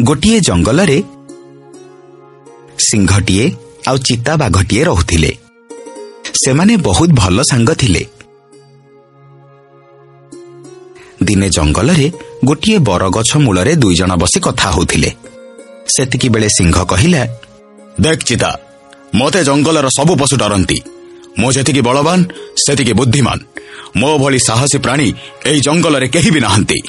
गोटिए जंगल सिंहटीए आउ चिता बाघटीए रहुथिले। सेमाने बहुत भल सांग थिले। दिने जंगल गोटिए बरगछ मूलरे दुई जण बसी कथा होथिले। सेतिकी बेले सिंह कहिला, देख चिता, मते जंगलर सबु पशु डरंती। मो जेतिकी बलवान सेतिकी बुद्धिमान। मो भली साहसी प्राणी एई जंगल केही भी नाहंती।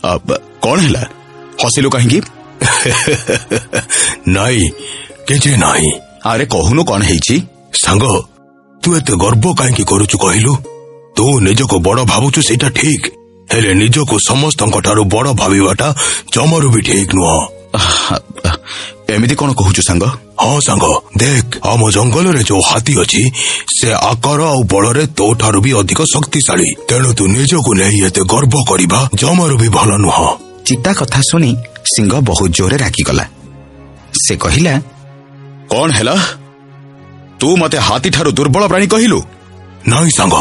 अब कौन हैला? हसिलु कहीं? नाई किछि नाही। अरे कहूनु कौन है? सांग, तू एते गर्व कहीं करुचु कहलु? तू निजको बड़ भावुचु सेटा ठीक, हेले निजको समस्तंक ठारू बड़ भाविबाटा जमरू भी ठीक नुह। एमिति कौन कहूचु सांग? हाँ सांग, देख आम जंगल रे जो हाथी अछि से आकार आउ बଳରେ तो ठारू भी अधिक शक्तिशाली। तेणु तू निजको नहीं एते गर्व करिबा जमरू भी भल नुह। चिता कथा सुनी सिंह बहुत जोरे रागिगला। से कहिला, कौन हैला? तू मते हाथी ठारू दुर्बल प्राणी कहिलु? नहीं सांग,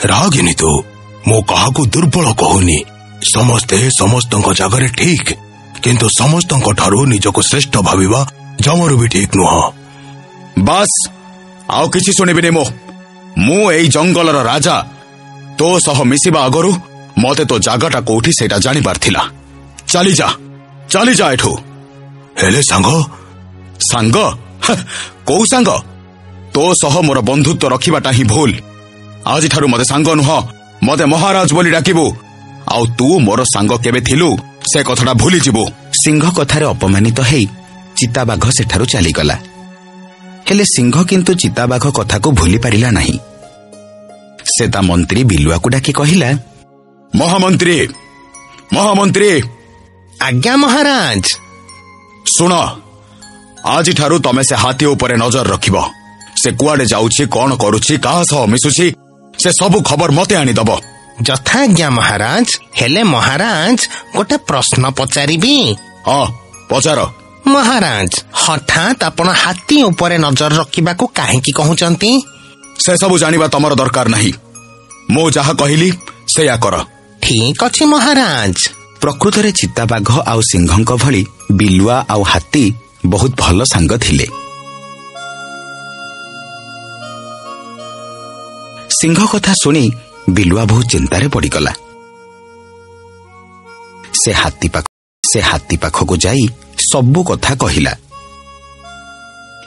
रागिनी तू। मो काहाकू दुर्बल कहूनी। समस्ते समस्तंक जगह ठीक, किंतु समस्तंक ठारू निजको श्रेष्ठ भाविबा जमरू भी ठीक नुह। बस आउ किछि सुनिबिनी। मु एई जंगलर राजा। तो सह मिसिबा आगरु मते तो जागाटा कोठी सेटा जानि पारथिला। चली जा एठू। हेले सांग? सांग? कौ सांग? तो सह मोर बंधुत्व रखिबाटा ही भूल। आज ठारू मते सांग नुह, मते महाराज बोली डाकिबू। आउ तू मोर सांग केबे थिलु से कथाटा भूली जिबू। सिंह कथारे अपमानित हेई चिताबाघ सेठारू चलीगला। हेले सिंह किंतु चिताबाघ कथा को भूली पारिला नहीं। से ता मंत्री बिलुआ को डाकी कहिला, महामंत्री महामंत्री। आज्ञा महाराज। सुन, आज ठारू तमे से हाथी उपरे नजर रखिब। से कुआडे जाउछि, कौन करुछि, काहा सह मिसुछि, से सबु खबर मते आनी दब। यथाज्ञा महाराज। हेले महाराज गोटे प्रश्न पचारिबी? हाँ पचार। महाराज, हठात आपण हाथी उपरे नजर रखिबाकू काहेकि कहउचंती? से सबु जानिबा तमर दरकार नहीं। मो जहा कहिली सेया कर। ठीक अछि महाराज। प्रकृत रे चिताबाघ आउ सिंहंक भली बिलुआ आउ हाथी बहुत भल सांग थिले। सिंह कथा सुनी बिलुआ बहुत चिंतारे पड़ीगला। से हाथी पाखकू जाई सबु कथा कहिला।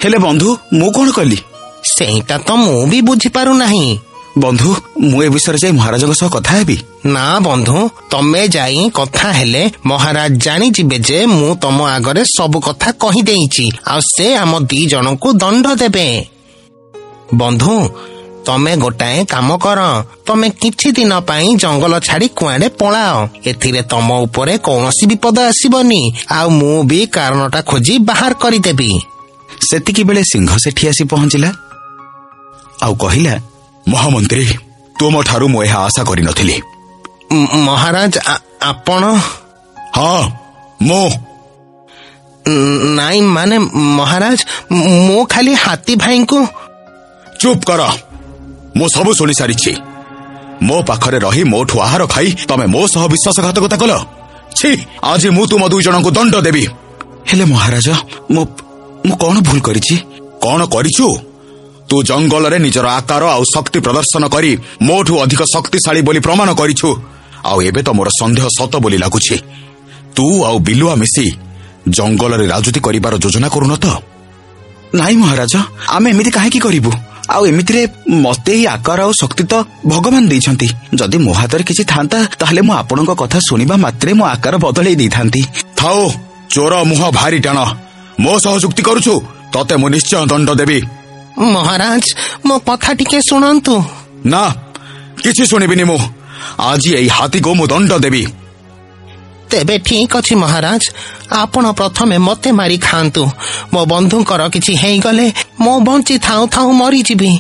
हेले बंधु, मु कौन कली? सेटा तो मु भी बुझी पारु नहीं। बंधु, मु ए विषय जाई महाराज सह कथा हेबी? ना बंधु, तमे जाई कथा हेले महाराज जानी जिबे जे मु तम आगरे सब कथा कहि देइछि आ से आम दी जन को दंड देबे। बंधु, तमे गोटाए काम कर, तमे किछि दिन पाई जंगल छाड़ी कुआडे पळाओ। एथिरे तम उपरे कौनसी विपद आसीबनी आ मु भी कारणटा खोजी बाहर करि देबी। सेतिकी बेले सिंह सेठी आसी पहुंचिला आउ कहिला, महामंत्री, तुम ठारू मु एहा आशा करि नथिली। महाराज आपण? हाँ मो। नाई माने महाराज, मो खाली हाथी भाई को। चुप कर, मो सबु सुनी सारिछि। मो पाखरे रही मोठु आहार खाई तमे मो सह विश्वासघातकता कल। छी, आज मु तुम दुई जन को दंड देबी। हेले महाराज, मो कौन भूल करिछि? कौन करिछु? तू जंगल रे निजर आकार आउ शक्ति प्रदर्शन करी मोठु अधिक शक्तिशाली बोली प्रमाण करिछु। आउ एबे तो मोर संदेह सत बोली लागुछि। तू आउ बिलुआ मिसी जंगल रे राजूती करिबार योजना करुन त? नाई महाराज, आमे एमिति काहेकि करिबु? आउ एमिति रे मते ही आकार आउ शक्ति तो भगवान दैछंती। जदि मो हातरे किछि थांता ताहले मो आपणक कथा सुनिबा मात्रे मो आकार बदलै दैथांती। थाओ, चोर मुह भारी टाण। मो सह जुक्ति करूछु, तते मु निश्चय दंड देबी। महाराज, मो कथा टिके सुनंतु। ना, किछि सुनिबिनी मु। आज एई हाथी को मु दंड देबी। तेबे ठीक अछि महाराज, आपण प्रथमे मते मारी खांतु। मो बंधुकर किछि हेई गले मो बंची थाउ थाउ मरी जिबी।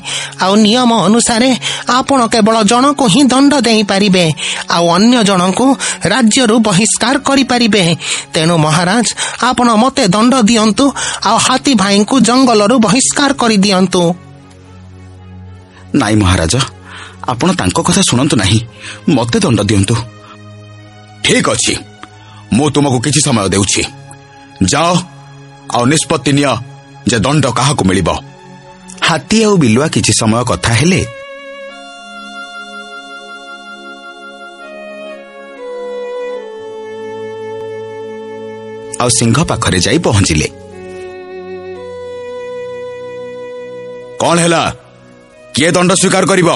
आ नियम अनुसारे आपण केवल जन को ही दंड देई पारिबे, आ अन्य जन को राज्य रु बहिष्कार करि पारिबे। तेनु महाराज, आपण मते दंड दियंतु आ हाथी भाई को जंगल रु बहिष्कार करि दियंतु। नाई महाराज, ଆପଣ ତାଙ୍କ କଥା ଶୁଣନ୍ତୁ ନାହିଁ, ମତେ ଦଣ୍ଡ ଦିଅନ୍ତୁ। ଠିକ ଅଛି, ମୁଁ ତୁମକୁ କିଛି ସମୟ ଦେଉଛି। ଯାଅ ଆଉ ନିଷ୍ପତ୍ତି ନିଅ ଯେ ଦଣ୍ଡ କାହାକୁ ମିଳିବ। ହାତୀ ଆଉ ବିଲୁଆ କିଛି ସମୟ କଥା ହେଲେ। ଆଉ ସିଂହ ପାଖରେ ଯାଇ ପହଞ୍ଚିଲେ। କଣ ହେଲା? କିଏ ଦଣ୍ଡ ସ୍ୱୀକାର କରିବ?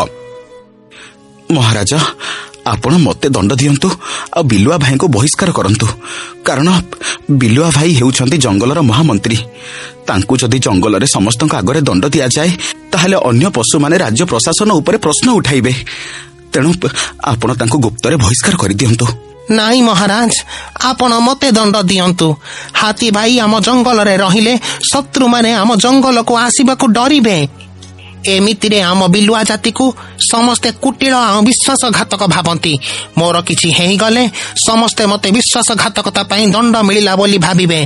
ମହାରାଜ, ଆପଣ ମତେ ଦଣ୍ଡ ଦିଅନ୍ତୁ ଆଉ ବିଲୁଆ ଭାଇଙ୍କୁ ବହିଷ୍କାର କରନ୍ତୁ, କାରଣ ବିଲୁଆ ଭାଇ ହେଉଛନ୍ତି ଜଙ୍ଗଲର ମହାମନ୍ତ୍ରୀ। ତାଙ୍କୁ ଯଦି ଜଙ୍ଗଲରେ ସମସ୍ତଙ୍କ ଆଗରେ ଦଣ୍ଡ ଦିଆଯାଏ ତାହେଲେ ଅନ୍ୟ ପଶୁମାନେ ରାଜ୍ୟ ପ୍ରଶାସନ ଉପରେ ପ୍ରଶ୍ନ ଉଠାଇବେ। ତେଣୁ ଆପଣ ତାଙ୍କୁ ଗୁପ୍ତରେ ବହିଷ୍କାର କରିଦିଅନ୍ତୁ। ନାଇଁ ମହାରାଜ, ଆପଣ ମତେ ଦଣ୍ଡ ଦିଅନ୍ତୁ। ହାତୀ ଭାଇ ଆମ ଜଙ୍ଗଲରେ ରହିଲେ ଶତ୍ରୁମାନେ ଆମ ଜଙ୍ଗଲକୁ ଆସିବାକୁ ଡରିବେ। ଏମିତିରେ ଆମ ବିଲୁଆ ଜାତିକୁ ସମସ୍ତେ କୁଟିଳ ଆଉ ବିଶ୍ୱାସଘାତକ ଭାବନ୍ତି। ମୋର କିଛି ହେଇଗଲେ ସମସ୍ତେ ମତେ ବିଶ୍ୱାସଘାତକତା ପାଇଁ ଦଣ୍ଡ ମିଳିଲା ବୋଲି ଭାବିବେ।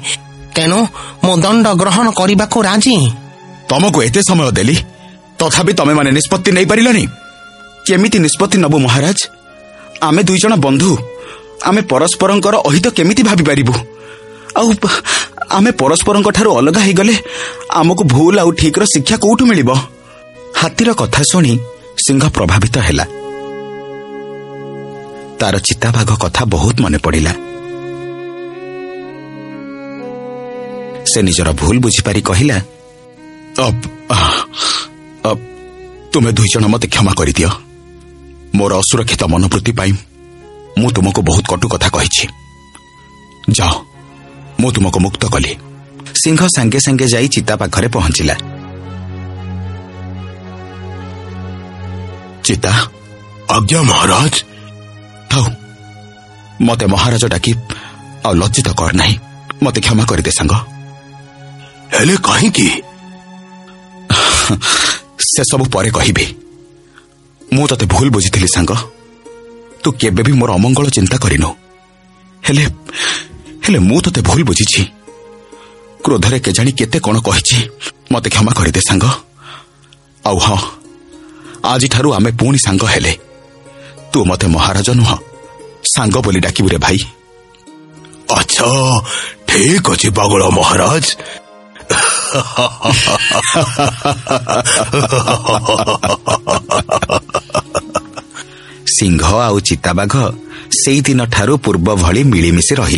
ତେଣୁ ମୁଁ ଦଣ୍ଡ ଗ୍ରହଣ କରିବାକୁ ରାଜି। ତମକୁ ଏତେ ସମୟ ଦେଲି, ତଥାପି ତମେମାନେ ନିଷ୍ପତ୍ତି ନେଇପାରିଲନି। କେମିତି ନିଷ୍ପତ୍ତି ନେବୁ ମହାରାଜ? ଆମେ ଦୁଇଜଣ ବନ୍ଧୁ, ଆମେ ପରସ୍ପରଙ୍କର ଅହିତ କେମିତି ଭାବିପାରିବୁ? ଆଉ ଆମେ ପରସ୍ପରଙ୍କ ଠାରୁ ଅଲଗା ହେଇଗଲେ ଆମକୁ ଭୁଲ ଆଉ ଠିକର ଶିକ୍ଷା କୋଉଠୁ ମିଳିବ? ହାତୀର କଥା ଶୁଣି ସିଂହ ପ୍ରଭାବିତ ହେଲା। ତାର ଚିତାବାଘ କଥା ବହୁତ ମନେ ପଡ଼ିଲା। ସେ ନିଜର ଭୁଲ ବୁଝିପାରି କହିଲା, ତୁମେ ଦୁଇଜଣ ମତେ କ୍ଷମା କରିଦିଅ। ମୋର ଅସୁରକ୍ଷିତ ମନୋବୃତ୍ତି ପାଇଁ ମୁଁ ତୁମକୁ ବହୁତ କଟୁ କଥା କହିଛି। ଯାଅ, ମୁଁ ତୁମକୁ ମୁକ୍ତ କଲି। ସିଂହ ସାଙ୍ଗେ ସାଙ୍ଗେ ଯାଇ ଚିତା ପାଖରେ ପହଞ୍ଚିଲା। ଚିତା। ଆଜ୍ଞା ମହାରାଜ। ଥାଉ, ମତେ ମହାରାଜ ଡାକି ଆଉ ଲଜ୍ଜିତ କର ନାହିଁ। ମତେ କ୍ଷମା କରିଦେ ସାଙ୍ଗ। ହେଲେ କାହିଁକି? ସେସବୁ ପରେ କହିବି। ମୁଁ ତତେ ଭୁଲ ବୁଝିଥିଲି ସାଙ୍ଗ। ତୁ କେବେ ବି ମୋର ଅମଙ୍ଗଳ ଚିନ୍ତା କରିନୁ। ହେଲେ ମୁଁ ତତେ ଭୁଲ ବୁଝିଛି। କ୍ରୋଧରେ କେଜାଣି କେତେ କଣ କହିଛି। ମତେ କ୍ଷମା କରିଦେ ସାଙ୍ଗ। ଆଉ ହଁ, ଆଜିଠାରୁ ଆମେ ପୁଣି ସାଙ୍ଗ ହେଲେ। ତୁ ମତେ ମହାରାଜ ନୁହଁ, ସାଙ୍ଗ ବୋଲି ଡାକିବୁ ରେ ଭାଇ। ଆଚ୍ଛା, ଠିକ ଅଛି ପାଗଳ ମହାରାଜ। ସିଂହ ଆଉ ଚିତାବାଘ ସେଇଦିନ ଠାରୁ ପୂର୍ବ ଭଳି ମିଳିମିଶି ରହିଲେ।